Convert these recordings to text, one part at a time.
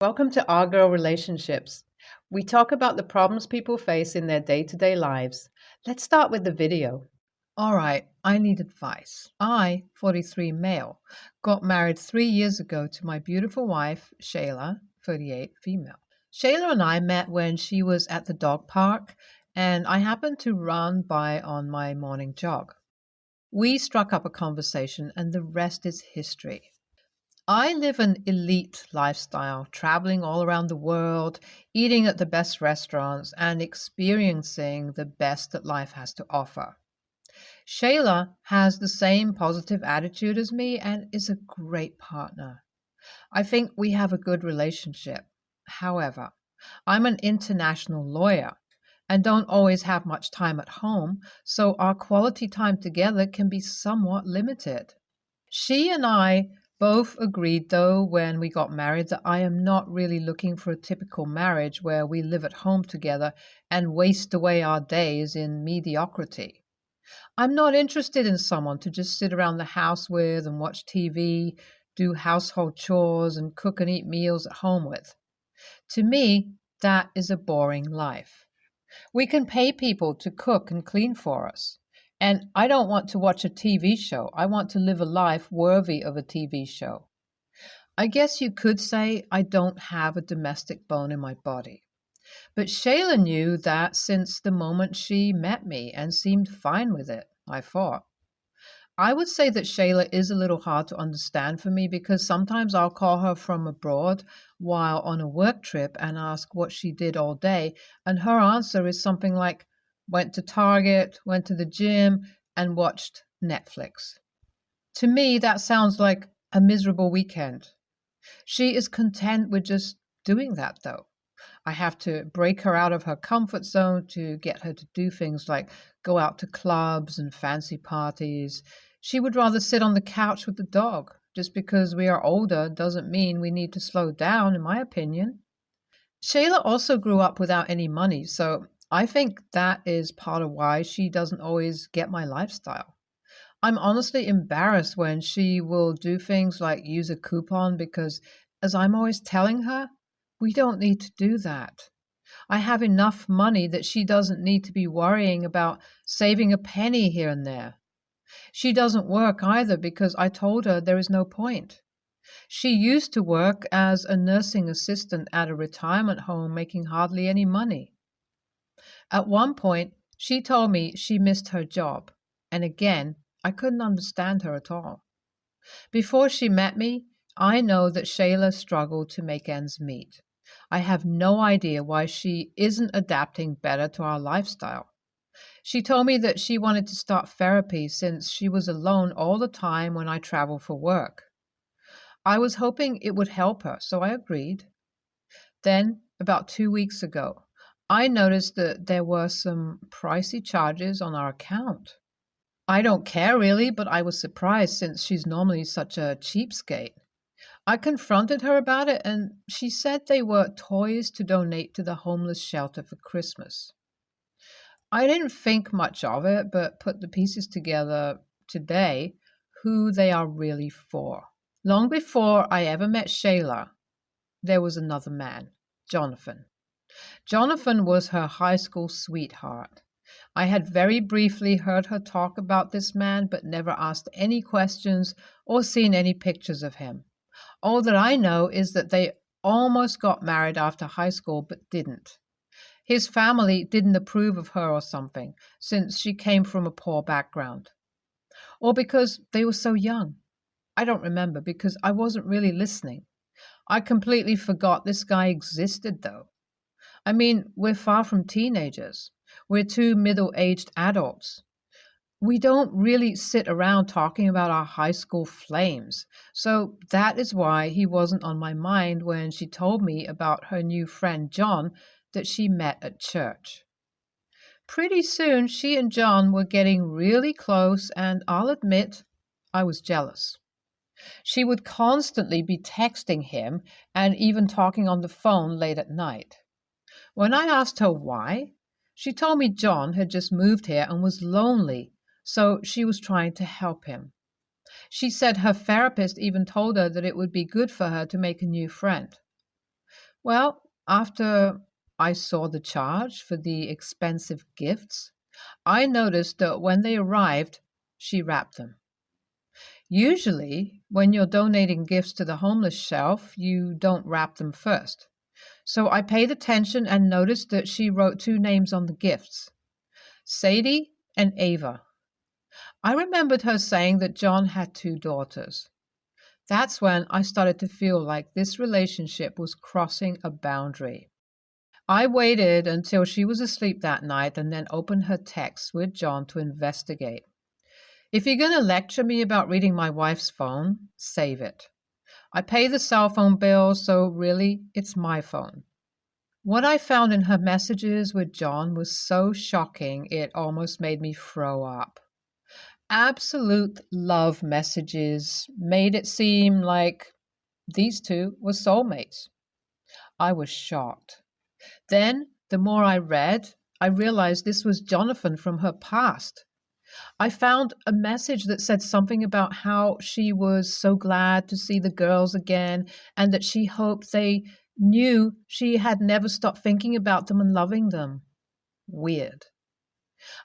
Welcome to Our Girl Relationships. We talk about the problems people face in their day to day lives. Let's start with the video. All right, I need advice. I, 43 male, got married 3 years ago to my beautiful wife, Shayla, 38 female. Shayla and I met when she was at the dog park, and I happened to run by on my morning jog. We struck up a conversation, and the rest is history. I live an elite lifestyle, traveling all around the world, eating at the best restaurants, and experiencing the best that life has to offer. Shayla has the same positive attitude as me and is a great partner. I think we have a good relationship. However, I'm an international lawyer and don't always have much time at home, so our quality time together can be somewhat limited. She and I both agreed, though, when we got married, that I am not really looking for a typical marriage where we live at home together and waste away our days in mediocrity. I'm not interested in someone to just sit around the house with and watch TV, do household chores, and cook and eat meals at home with. To me, that is a boring life. We can pay people to cook and clean for us. And I don't want to watch a TV show. I want to live a life worthy of a TV show. I guess you could say I don't have a domestic bone in my body. But Shayla knew that since the moment she met me and seemed fine with it, I thought. I would say that Shayla is a little hard to understand for me because sometimes I'll call her from abroad while on a work trip and ask what she did all day, and her answer is something like, went to Target, went to the gym, and watched Netflix. To me, that sounds like a miserable weekend. She is content with just doing that, though. I have to break her out of her comfort zone to get her to do things like go out to clubs and fancy parties. She would rather sit on the couch with the dog. Just because we are older doesn't mean we need to slow down, in my opinion. Shayla also grew up without any money, so I think that is part of why she doesn't always get my lifestyle. I'm honestly embarrassed when she will do things like use a coupon because, as I'm always telling her, we don't need to do that. I have enough money that she doesn't need to be worrying about saving a penny here and there. She doesn't work either because I told her there is no point. She used to work as a nursing assistant at a retirement home, making hardly any money. At one point, she told me she missed her job, and again, I couldn't understand her at all. Before she met me, I know that Shayla struggled to make ends meet. I have no idea why she isn't adapting better to our lifestyle. She told me that she wanted to start therapy since she was alone all the time when I travel for work. I was hoping it would help her, so I agreed. Then, about 2 weeks ago, I noticed that there were some pricey charges on our account. I don't care really, but I was surprised since she's normally such a cheapskate. I confronted her about it, and she said they were toys to donate to the homeless shelter for Christmas. I didn't think much of it, but put the pieces together today who they are really for. Long before I ever met Shayla, there was another man, Jonathan. Jonathan was her high school sweetheart. I had very briefly heard her talk about this man, but never asked any questions or seen any pictures of him. All that I know is that they almost got married after high school, but didn't. His family didn't approve of her or something, since she came from a poor background. Or because they were so young. I don't remember because I wasn't really listening. I completely forgot this guy existed, though. I mean, we're far from teenagers. We're two middle-aged adults. We don't really sit around talking about our high school flames. So that is why he wasn't on my mind when she told me about her new friend John that she met at church. Pretty soon, she and John were getting really close, and I'll admit, I was jealous. She would constantly be texting him and even talking on the phone late at night. When I asked her why, she told me John had just moved here and was lonely, so she was trying to help him. She said her therapist even told her that it would be good for her to make a new friend. Well, after I saw the charge for the expensive gifts, I noticed that when they arrived, she wrapped them. Usually, when you're donating gifts to the homeless shelf, you don't wrap them first. So I paid attention and noticed that she wrote two names on the gifts, Sadie and Ava. I remembered her saying that John had two daughters. That's when I started to feel like this relationship was crossing a boundary. I waited until she was asleep that night and then opened her texts with John to investigate. If you're going to lecture me about reading my wife's phone, save it. I pay the cell phone bill, so really, it's my phone. What I found in her messages with John was so shocking it almost made me throw up. Absolute love messages made it seem like these two were soulmates. I was shocked. Then, the more I read, I realized this was Jonathan from her past. I found a message that said something about how she was so glad to see the girls again and that she hoped they knew she had never stopped thinking about them and loving them. Weird.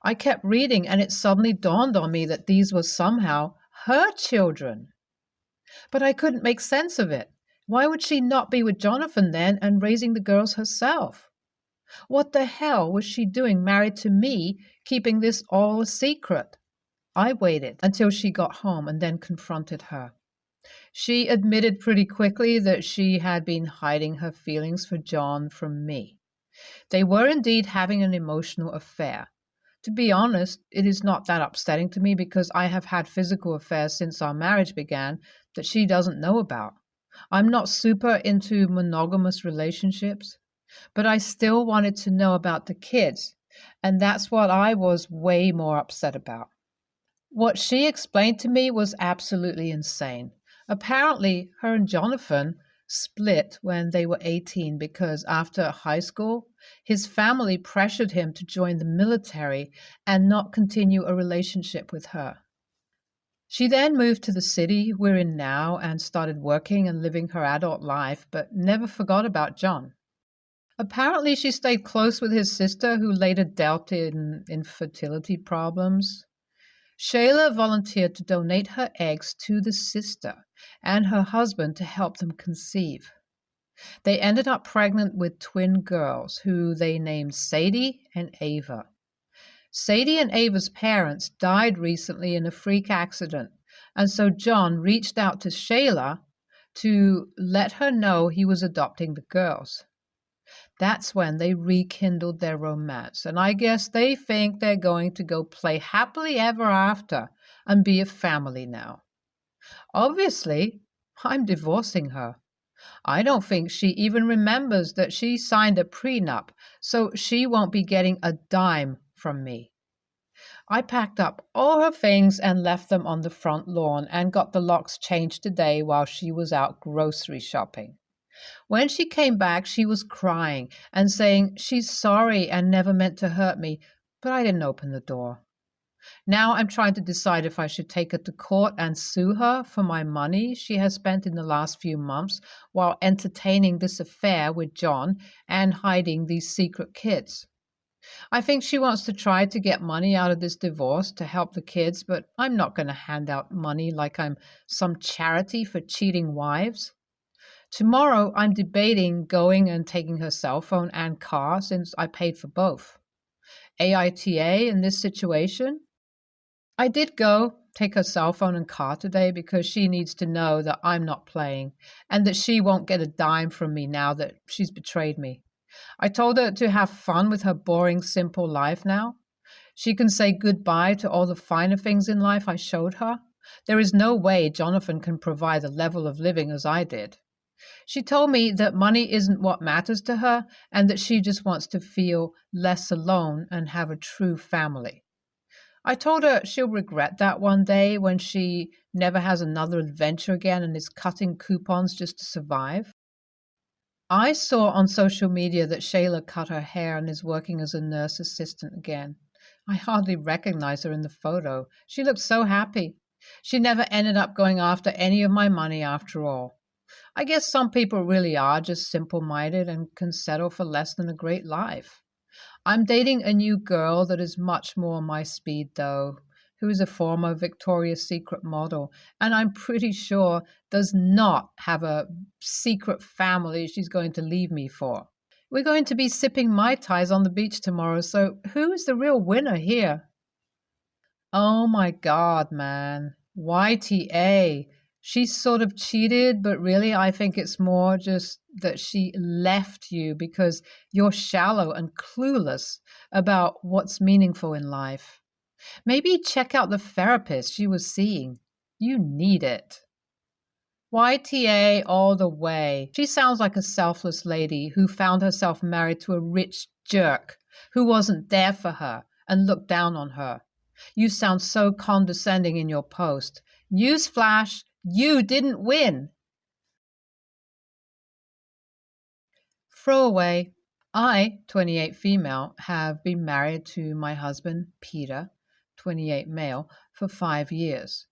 I kept reading and it suddenly dawned on me that these were somehow her children. But I couldn't make sense of it. Why would she not be with Jonathan then and raising the girls herself? What the hell was she doing married to me, keeping this all a secret? I waited until she got home and then confronted her. She admitted pretty quickly that she had been hiding her feelings for John from me. They were indeed having an emotional affair. To be honest, it is not that upsetting to me because I have had physical affairs since our marriage began that she doesn't know about. I'm not super into monogamous relationships, but I still wanted to know about the kids, and that's what I was way more upset about. What she explained to me was absolutely insane. Apparently, her and Jonathan split when they were 18 because after high school, his family pressured him to join the military and not continue a relationship with her. She then moved to the city we're in now and started working and living her adult life, but never forgot about John. Apparently, she stayed close with his sister, who later dealt in infertility problems. Shayla volunteered to donate her eggs to the sister and her husband to help them conceive. They ended up pregnant with twin girls, who they named Sadie and Ava. Sadie and Ava's parents died recently in a freak accident, and so John reached out to Shayla to let her know he was adopting the girls. That's when they rekindled their romance, and I guess they think they're going to go play happily ever after and be a family now. Obviously, I'm divorcing her. I don't think she even remembers that she signed a prenup, so she won't be getting a dime from me. I packed up all her things and left them on the front lawn and got the locks changed today while she was out grocery shopping. When she came back, she was crying and saying she's sorry and never meant to hurt me, but I didn't open the door. Now I'm trying to decide if I should take her to court and sue her for my money she has spent in the last few months while entertaining this affair with John and hiding these secret kids. I think she wants to try to get money out of this divorce to help the kids, but I'm not going to hand out money like I'm some charity for cheating wives. Tomorrow, I'm debating going and taking her cell phone and car since I paid for both. AITA in this situation? I did go take her cell phone and car today because she needs to know that I'm not playing and that she won't get a dime from me now that she's betrayed me. I told her to have fun with her boring, simple life now. She can say goodbye to all the finer things in life I showed her. There is no way Jonathan can provide the level of living as I did. She told me that money isn't what matters to her and that she just wants to feel less alone and have a true family. I told her she'll regret that one day when she never has another adventure again and is cutting coupons just to survive. I saw on social media that Shayla cut her hair and is working as a nurse assistant again. I hardly recognize her in the photo. She looked so happy. She never ended up going after any of my money after all. I guess some people really are just simple-minded and can settle for less than a great life. I'm dating a new girl that is much more my speed, though, who is a former Victoria's Secret model, and I'm pretty sure does not have a secret family she's going to leave me for. We're going to be sipping Mai Tais on the beach tomorrow, so who is the real winner here? Oh my God, man. YTA. She sort of cheated, but really, I think it's more just that she left you because you're shallow and clueless about what's meaningful in life. Maybe check out the therapist she was seeing. You need it. YTA all the way. She sounds like a selfless lady who found herself married to a rich jerk who wasn't there for her and looked down on her. You sound so condescending in your post. Newsflash, you didn't win. Throwaway. I, 28 female, have been married to my husband, Peter, 28 male, for 5 years.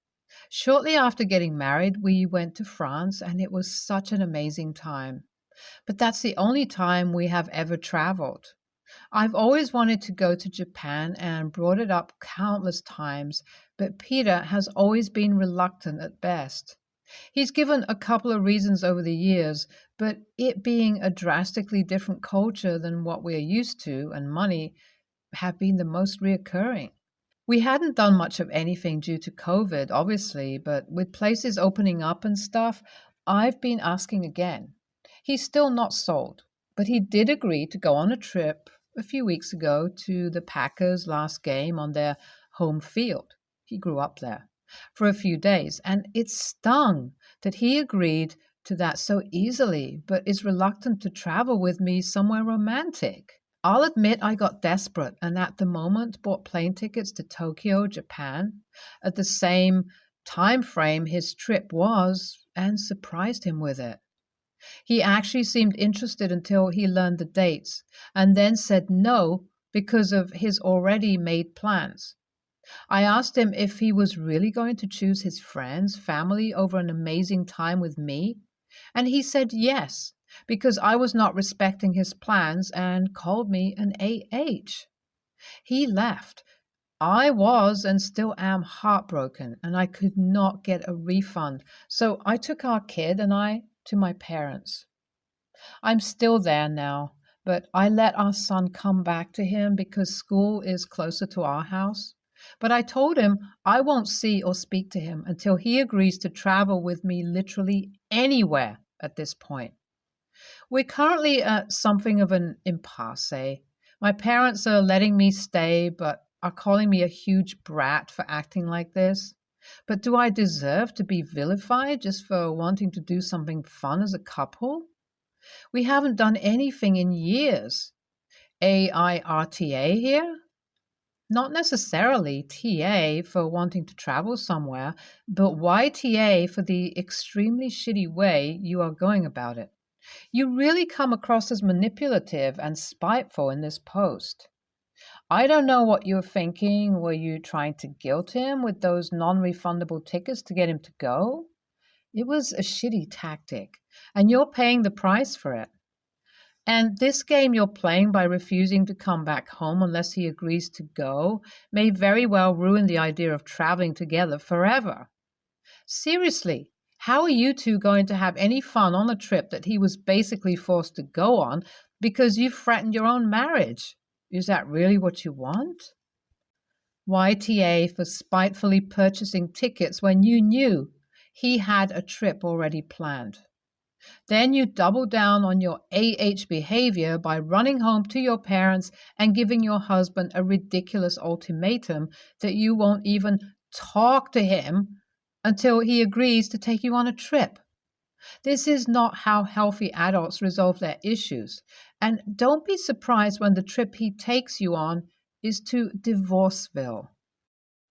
Shortly after getting married, we went to France and it was such an amazing time. But that's the only time we have ever traveled. I've always wanted to go to Japan and brought it up countless times, but Peter has always been reluctant at best. He's given a couple of reasons over the years, but it being a drastically different culture than what we're used to and money have been the most reoccurring. We hadn't done much of anything due to COVID, obviously, but with places opening up and stuff, I've been asking again. He's still not sold, but he did agree to go on a trip a few weeks ago to the Packers' last game on their home field. He grew up there for a few days, and it stung that he agreed to that so easily, but is reluctant to travel with me somewhere romantic. I'll admit I got desperate and at the moment bought plane tickets to Tokyo, Japan, at the same time frame his trip was, and surprised him with it. He actually seemed interested until he learned the dates, and then said no because of his already made plans. I asked him if he was really going to choose his friends, family over an amazing time with me, and he said yes, because I was not respecting his plans and called me an AH. He left. I was and still am heartbroken, and I could not get a refund, so I took our kid and I to my parents. I'm still there now, but I let our son come back to him because school is closer to our house. But I told him I won't see or speak to him until he agrees to travel with me literally anywhere at this point. We're currently at something of an impasse. My parents are letting me stay, but are calling me a huge brat for acting like this. But do I deserve to be vilified just for wanting to do something fun as a couple? We haven't done anything in years. AIRTA here? Not necessarily TA for wanting to travel somewhere, but YTA for the extremely shitty way you are going about it. You really come across as manipulative and spiteful in this post. I don't know what you're thinking. Were you trying to guilt him with those non-refundable tickets to get him to go? It was a shitty tactic, and you're paying the price for it. And this game you're playing by refusing to come back home unless he agrees to go may very well ruin the idea of traveling together forever. Seriously, how are you two going to have any fun on a trip that he was basically forced to go on because you threatened your own marriage? Is that really what you want? YTA for spitefully purchasing tickets when you knew he had a trip already planned. Then you double down on your AH behavior by running home to your parents and giving your husband a ridiculous ultimatum that you won't even talk to him until he agrees to take you on a trip. This is not how healthy adults resolve their issues. And don't be surprised when the trip he takes you on is to Divorceville.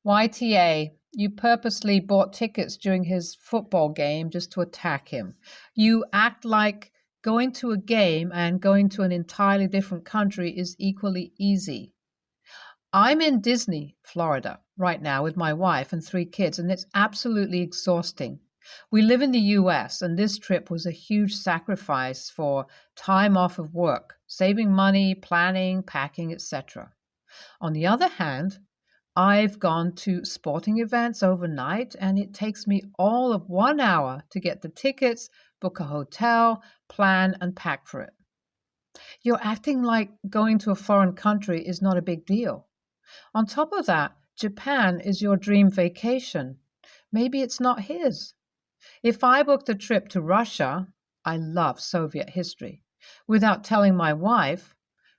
YTA, you purposely bought tickets during his football game just to attack him. You act like going to a game and going to an entirely different country is equally easy. I'm in Disney, Florida, right now with my wife and 3 kids, and it's absolutely exhausting. We live in the US, and this trip was a huge sacrifice for time off of work, saving money, planning, packing, etc. On the other hand, I've gone to sporting events overnight, and it takes me all of 1 hour to get the tickets, book a hotel, plan, and pack for it. You're acting like going to a foreign country is not a big deal. On top of that, Japan is your dream vacation. Maybe it's not his. If I booked a trip to Russia, I love Soviet history, without telling my wife,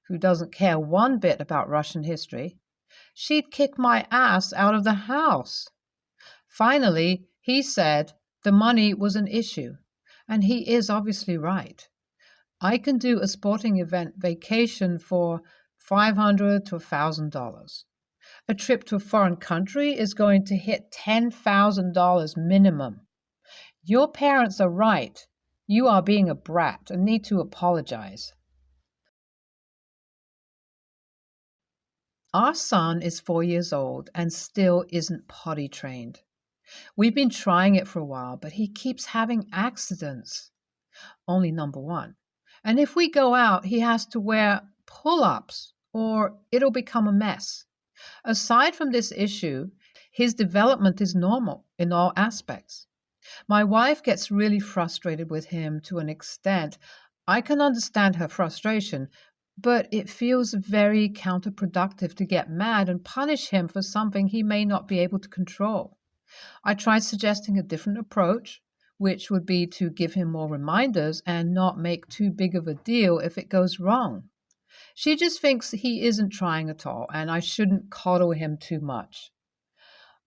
who doesn't care one bit about Russian history, she'd kick my ass out of the house. Finally, he said the money was an issue, and he is obviously right. I can do a sporting event vacation for $500 to $1,000. A trip to a foreign country is going to hit $10,000 minimum. Your parents are right. You are being a brat and need to apologize. Our son is 4 years old and still isn't potty trained. We've been trying it for a while, but he keeps having accidents. Only number one. And if we go out, he has to wear pull-ups or it'll become a mess. Aside from this issue, his development is normal in all aspects. My wife gets really frustrated with him to an extent. I can understand her frustration, but it feels very counterproductive to get mad and punish him for something he may not be able to control. I tried suggesting a different approach, which would be to give him more reminders and not make too big of a deal if it goes wrong. She just thinks he isn't trying at all, and I shouldn't coddle him too much.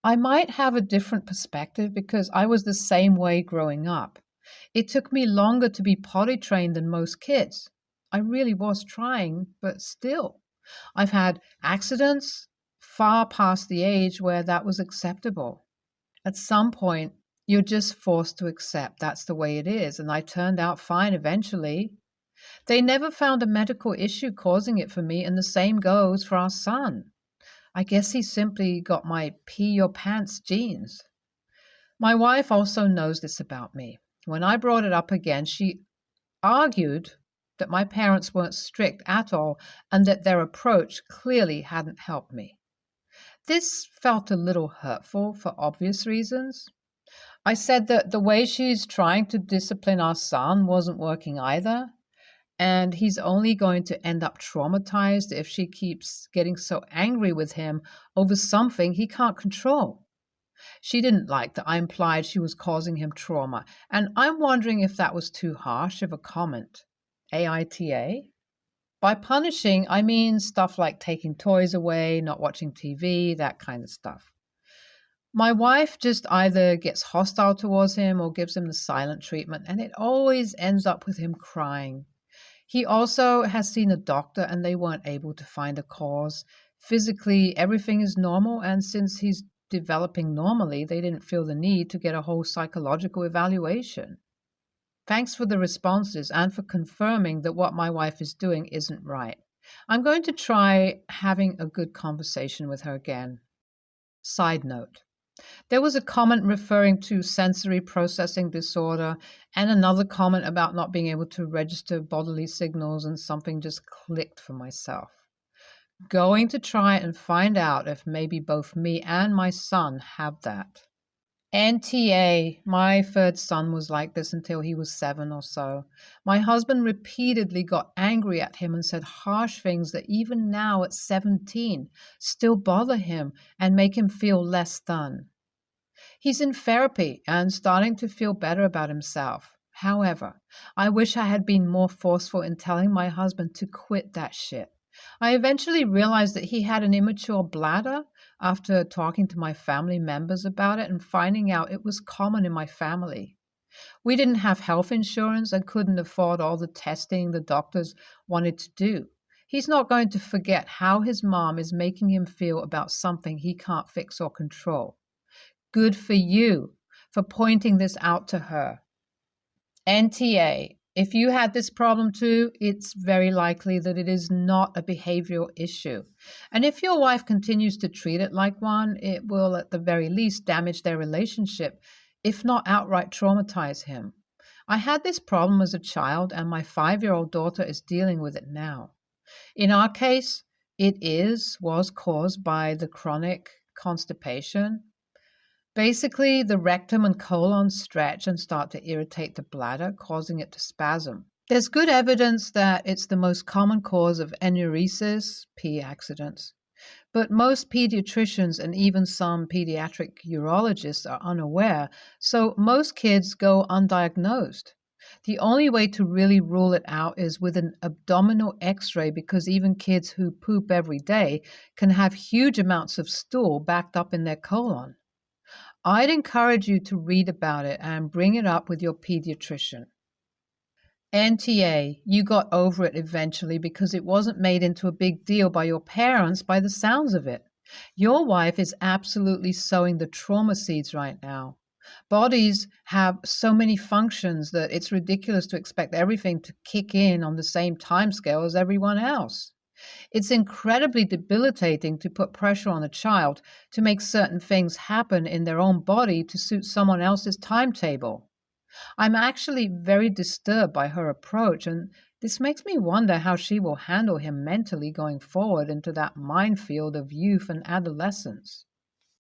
I might have a different perspective because I was the same way growing up. It took me longer to be potty trained than most kids. I really was trying, but still. I've had accidents far past the age where that was acceptable. At some point, you're just forced to accept that's the way it is, and I turned out fine eventually. They never found a medical issue causing it for me, and the same goes for our son. I guess he simply got my pee your pants genes. My wife also knows this about me. When I brought it up again, she argued that my parents weren't strict at all and that their approach clearly hadn't helped me. This felt a little hurtful for obvious reasons. I said that the way she's trying to discipline our son wasn't working either, and he's only going to end up traumatized if she keeps getting so angry with him over something he can't control. She didn't like that I implied she was causing him trauma, and I'm wondering if that was too harsh of a comment. AITA? By punishing, I mean stuff like taking toys away, not watching TV, that kind of stuff. My wife just either gets hostile towards him or gives him the silent treatment, and it always ends up with him crying. He also has seen a doctor and they weren't able to find a cause. Physically, everything is normal, and since he's developing normally, they didn't feel the need to get a whole psychological evaluation. Thanks for the responses and for confirming that what my wife is doing isn't right. I'm going to try having a good conversation with her again. Side note. There was a comment referring to sensory processing disorder and another comment about not being able to register bodily signals, and something just clicked for myself. Going to try and find out if maybe both me and my son have that. NTA, my third son was like this until he was 7 or so. My husband repeatedly got angry at him and said harsh things that even now at 17 still bother him and make him feel less than. He's in therapy and starting to feel better about himself. However, I wish I had been more forceful in telling my husband to quit that shit. I eventually realized that he had an immature bladder after talking to my family members about it and finding out it was common in my family. We didn't have health insurance and couldn't afford all the testing the doctors wanted to do. He's not going to forget how his mom is making him feel about something he can't fix or control. Good for you for pointing this out to her. NTA, if you had this problem too, it's very likely that it is not a behavioral issue. And if your wife continues to treat it like one, it will at the very least damage their relationship, if not outright traumatize him. I had this problem as a child, and my 5-year-old daughter is dealing with it now. In our case, was caused by the chronic constipation. Basically, the rectum and colon stretch and start to irritate the bladder, causing it to spasm. There's good evidence that it's the most common cause of enuresis, pee accidents. But most pediatricians and even some pediatric urologists are unaware, so most kids go undiagnosed. The only way to really rule it out is with an abdominal x-ray, because even kids who poop every day can have huge amounts of stool backed up in their colon. I'd encourage you to read about it and bring it up with your pediatrician. NTA, you got over it eventually because it wasn't made into a big deal by your parents by the sounds of it. Your wife is absolutely sowing the trauma seeds right now. Bodies have so many functions that it's ridiculous to expect everything to kick in on the same time scale as everyone else. It's incredibly debilitating to put pressure on a child to make certain things happen in their own body to suit someone else's timetable. I'm actually very disturbed by her approach, and this makes me wonder how she will handle him mentally going forward into that minefield of youth and adolescence.